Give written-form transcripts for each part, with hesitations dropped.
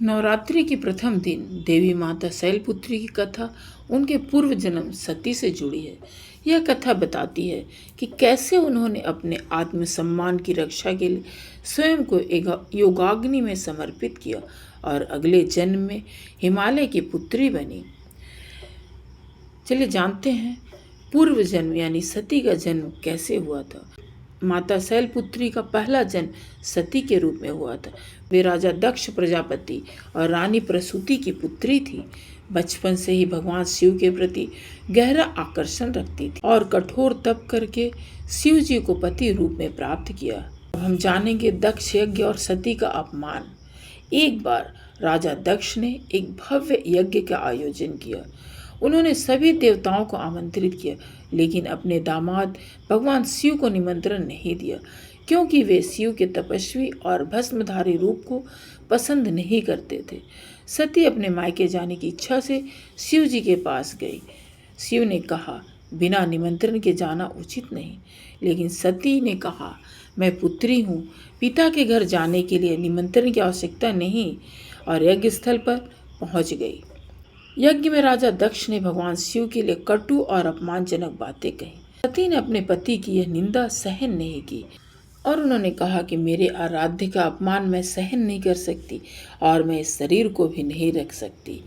नवरात्रि की प्रथम दिन देवी माता शैलपुत्री की कथा उनके पूर्व जन्म सती से जुड़ी है। यह कथा बताती है कि कैसे उन्होंने अपने आत्मसम्मान की रक्षा के लिए स्वयं को योगाग्नि में समर्पित किया और अगले जन्म में हिमालय की पुत्री बनी। चलिए जानते हैं पूर्व जन्म यानी सती का जन्म कैसे हुआ था। माता शैलपुत्री का पहला जन्म सती के रूप में हुआ था। वे राजा दक्ष प्रजापति और रानी प्रसूति की पुत्री थी। बचपन से ही भगवान शिव के प्रति गहरा आकर्षण रखती थी और कठोर तप करके शिव जी को पति रूप में प्राप्त किया। अब हम जानेंगे दक्ष यज्ञ और सती का अपमान। एक बार राजा दक्ष ने एक भव्य यज्ञ का आयोजन किया। उन्होंने सभी देवताओं को आमंत्रित किया, लेकिन अपने दामाद भगवान शिव को निमंत्रण नहीं दिया, क्योंकि वे शिव के तपस्वी और भस्मधारी रूप को पसंद नहीं करते थे। सती अपने मायके जाने की इच्छा से शिव जी के पास गई। शिव ने कहा, बिना निमंत्रण के जाना उचित नहीं। लेकिन सती ने कहा, मैं पुत्री हूँ, पिता के घर जाने के लिए निमंत्रण की आवश्यकता नहीं, और यज्ञ स्थल पर पहुँच गई। यज्ञ में राजा दक्ष ने भगवान शिव के लिए कटु और अपमानजनक बातें कही। सती ने अपने पति की यह निंदा सहन नहीं की और उन्होंने कहा कि मेरे आराध्य का अपमान मैं सहन नहीं कर सकती और मैं इस शरीर को भी नहीं रख सकती।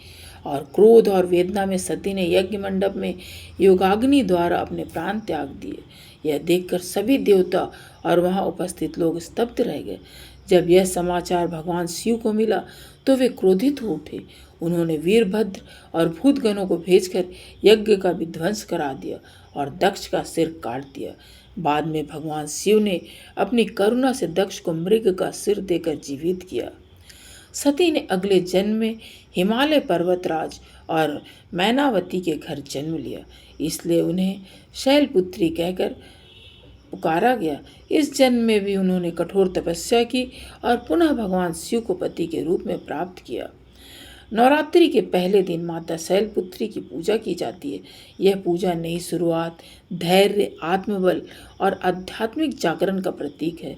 और क्रोध और वेदना में सती ने यज्ञ मंडप में योगाग्नि द्वारा अपने प्राण त्याग दिए। यह देखकर सभी देवता और वहां उपस्थित लोग स्तब्ध रह गए। जब यह समाचार भगवान शिव को मिला तो वे क्रोधित हो उठे। उन्होंने वीरभद्र और भूतगणों को भेजकर यज्ञ का विध्वंस करा दिया और दक्ष का सिर काट दिया। बाद में भगवान शिव ने अपनी करुणा से दक्ष को मृग का सिर देकर जीवित किया। सती ने अगले जन्म में हिमालय पर्वतराज और मैनावती के घर जन्म लिया, इसलिए उन्हें शैलपुत्री कहकर पुकारा गया। इस जन्म में भी उन्होंने कठोर तपस्या की और पुनः भगवान शिव को पति के रूप में प्राप्त किया। नवरात्रि के पहले दिन माता शैलपुत्री की पूजा की जाती है। यह पूजा नई शुरुआत, धैर्य, आत्मबल और आध्यात्मिक जागरण का प्रतीक है।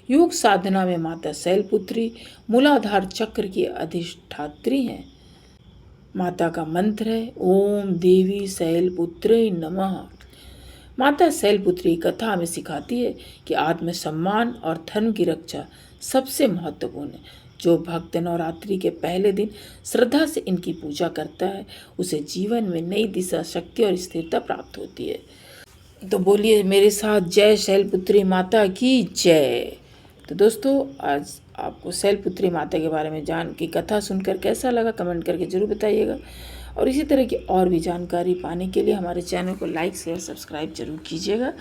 योग साधना में माता शैलपुत्री मूलाधार चक्र की अधिष्ठात्री हैं। माता का मंत्र है ओम देवी शैलपुत्रे नमः। माता शैलपुत्री कथा हमें सिखाती है कि आत्मसम्मान और धर्म की रक्षा सबसे महत्वपूर्ण है। जो भक्त नवरात्रि के पहले दिन श्रद्धा से इनकी पूजा करता है, उसे जीवन में नई दिशा, शक्ति और स्थिरता प्राप्त होती है। तो बोलिए मेरे साथ, जय शैलपुत्री माता की जय। तो दोस्तों, आज आपको शैलपुत्री माता के बारे में जान की कथा सुनकर कैसा लगा कमेंट करके जरूर बताइएगा। और इसी तरह की और भी जानकारी पाने के लिए हमारे चैनल को लाइक, शेयर, सब्सक्राइब जरूर कीजिएगा।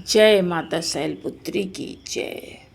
जय माता शैलपुत्री की जय।